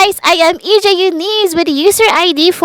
guys, I am EJ Eunice with user ID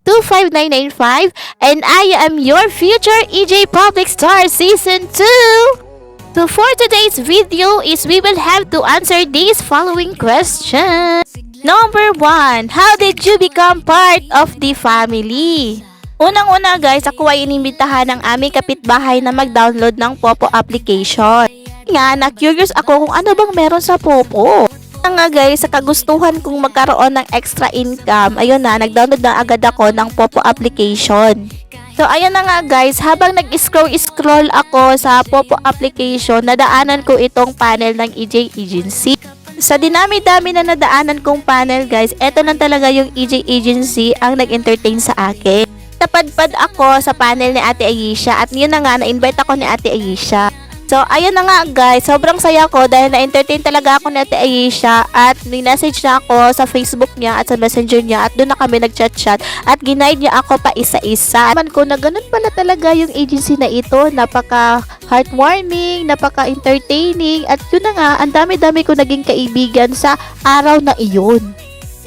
425-25995 and I am your future EJ Public Star Season 2! So for today's video is we will have to answer these following questions. Number 1, how did you become part of the family? Unang-una guys, ako ay inimbitahan ng aming kapitbahay na mag-download ng Popo application. Nga, na-curious ako kung ano bang meron sa Popo. Nga guys, sa kagustuhan kong magkaroon ng extra income, ayun na, nag-download na agad ako ng Popo application. So ayun na nga guys, habang nag-scroll ako sa Popo application, nadaanan ko itong panel ng EJ Agency. Sa dinami-dami na nadaanan kong panel guys, eto lang talaga yung EJ Agency ang nag-entertain sa akin. Napadpad ako sa panel ni Ate Aisha at yun na nga, na-invite ako ni Ate Aisha. So, ayun na nga guys, sobrang saya ko dahil na-entertain talaga ako ni Ate Aisha at ni-message na ako sa Facebook niya at sa Messenger niya at doon na kami nag-chat-chat at ginaid niya ako pa isa-isa. Man ko na ganun pala talaga yung agency na ito, napaka-heartwarming, napaka-entertaining at yun na nga, ang dami-dami ko naging kaibigan sa araw na iyon.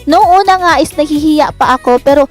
Noong una nga is nahihiya pa ako pero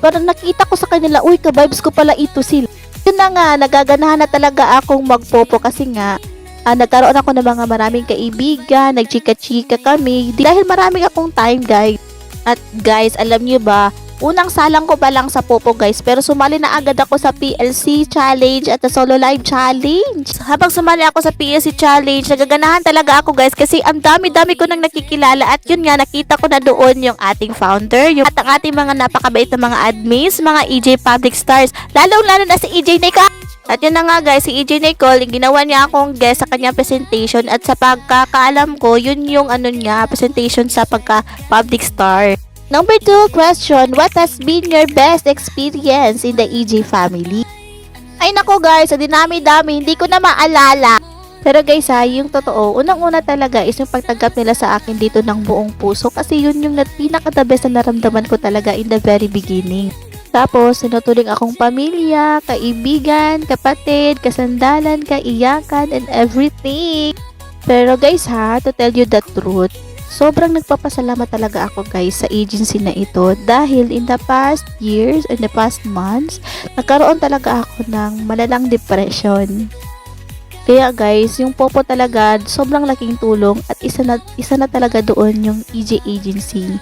parang nakita ko sa kanila, uy, ka-vibes ko pala ito sila. Yun na nga, nagaganahan na talaga akong magpopo kasi nga, nagkaroon ako ng mga maraming kaibigan, nagchika-chika kami, dahil maraming akong time guys. At guys, alam nyo ba, unang salang ko pa lang sa Popo guys, pero sumali na agad ako sa PLC Challenge at sa Solo Live Challenge. Habang sumali ako sa PLC Challenge, nagaganahan talaga ako guys kasi ang dami-dami ko nang nakikilala at yun nga, nakita ko na doon yung ating founder, yung at ang ating mga napakabait na mga admins, mga EJ Public Stars, lalong-lalo na si EJ Nicole. At yun na nga guys, si EJ Nicole, ginawa niya akong guest sa kanyang presentation at sa pagkakaalam ko, yun yung niya, presentation sa pagka-public star. Number 2 question, what has been your best experience in the EJ family? Ay nako guys, sa dinami-dami, hindi ko na maalala. Pero guys yung totoo, unang-una talaga is yung pagtanggap nila sa akin dito ng buong puso kasi yun yung pinaka-the best na naramdaman ko talaga in the very beginning. Tapos, sinutuling akong pamilya, kaibigan, kapatid, kasandalan, kaiyakan, and everything. Pero guys to tell you the truth, sobrang nagpapasalamat talaga ako guys sa agency na ito dahil in the past years, in the past months, nagkaroon talaga ako ng malalang depression. Kaya guys, yung Popo talaga sobrang laking tulong at isa na talaga doon yung EJ Agency.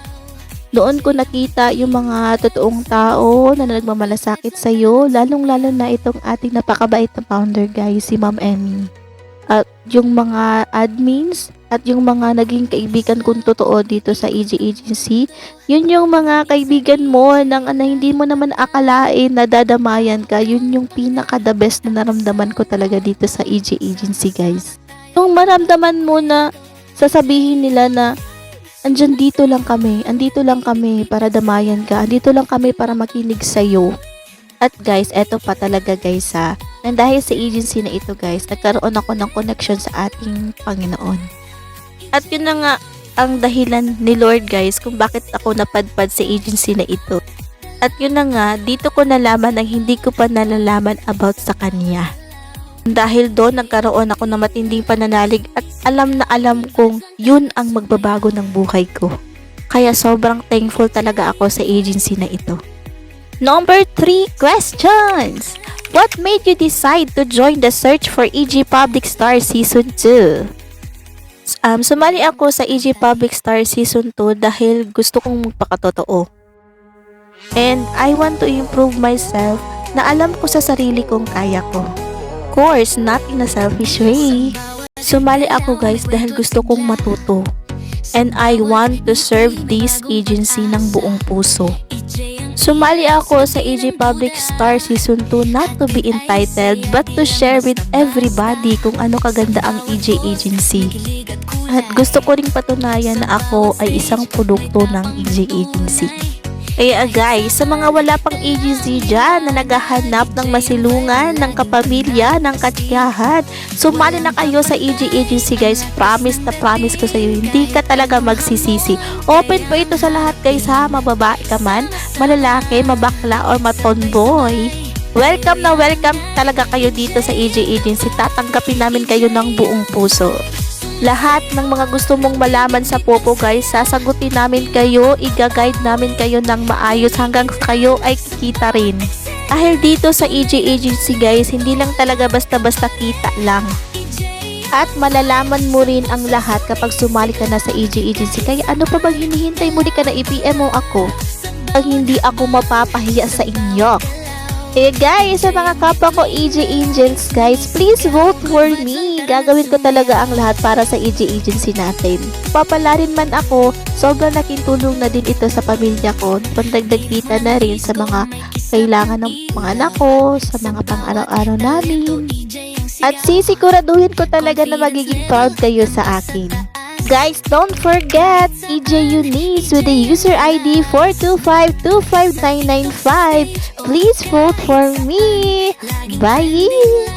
Doon ko nakita yung mga totoong tao na nagmamalasakit sa'yo, lalong-lalo na itong ating napakabait na founder guys, si Ma'am Emmy. At yung mga admins at yung mga naging kaibigan kong totoo dito sa EJ Agency, yun yung mga kaibigan mo na hindi mo naman akalain na dadamayan ka, yun yung pinaka-the best na naramdaman ko talaga dito sa EJ Agency guys. Yung maramdaman mo na sasabihin nila na andito lang kami para damayan ka, andito lang kami para makinig sa'yo. At guys, eto pa talaga guys nang dahil sa agency na ito guys, nagkaroon ako ng connection sa ating Panginoon. At yun na nga ang dahilan ni Lord guys kung bakit ako napadpad sa agency na ito. At yun na nga, dito ko nalaman ang hindi ko pa nalalaman about sa Kanya. Dahil doon nagkaroon ako ng matinding pananalig at alam na alam kong yun ang magbabago ng buhay ko. Kaya sobrang thankful talaga ako sa agency na ito. Number 3 questions. What made you decide to join the search for EJ Public Star Season 2? Sumali ako sa EJ Public Star Season 2 dahil gusto kong magpakatotoo. And I want to improve myself na alam ko sa sarili kong kaya ko. Of course, not in a selfish way. Sumali ako guys dahil gusto kong matuto. And I want to serve this agency ng buong puso. Sumali ako sa EJ Public Star Season 2 not to be entitled but to share with everybody kung ano kaganda ang EJ Agency. At gusto ko ring patunayan na ako ay isang produkto ng EJ Agency. Kaya guys, sa mga wala pang agency dyan na naghahanap ng masilungan, ng kapamilya, ng katiyahan, sumali na kayo sa EJ Agency guys. Promise na promise ko sa iyo, hindi ka talaga magsisisi. Open po ito sa lahat guys mababae ka man, malalaki, mabakla, or matonboy. Welcome na welcome talaga kayo dito sa EJ Agency. Tatanggapin namin kayo ng buong puso. Lahat ng mga gusto mong malaman sa Popo guys, sasagutin namin kayo, i-guide namin kayo ng maayos hanggang kayo ay kikita rin. Dahil dito sa EJ Agency guys, hindi lang talaga basta-basta kita lang. At malalaman mo rin ang lahat kapag sumali ka na sa EJ Agency. Kaya ano pa bang hinihintay mo, di ka na i-PM mo ako? Pag hindi ako mapapahiya sa inyo. Eh guys, sa mga kapwa ko EJ Angels guys, please vote for me. Gagawin ko talaga ang lahat para sa EJ Agency natin. Papalarin man ako, sobrang laking tulong na din ito sa pamilya ko. Pandagdag kita na rin sa mga kailangan ng mga anak ko, sa mga pang-araw-araw namin. At sisiguraduhin ko talaga na magiging proud kayo sa akin. Guys, don't forget EJ Eunice with the user ID 425-25995. Please vote for me. Bye!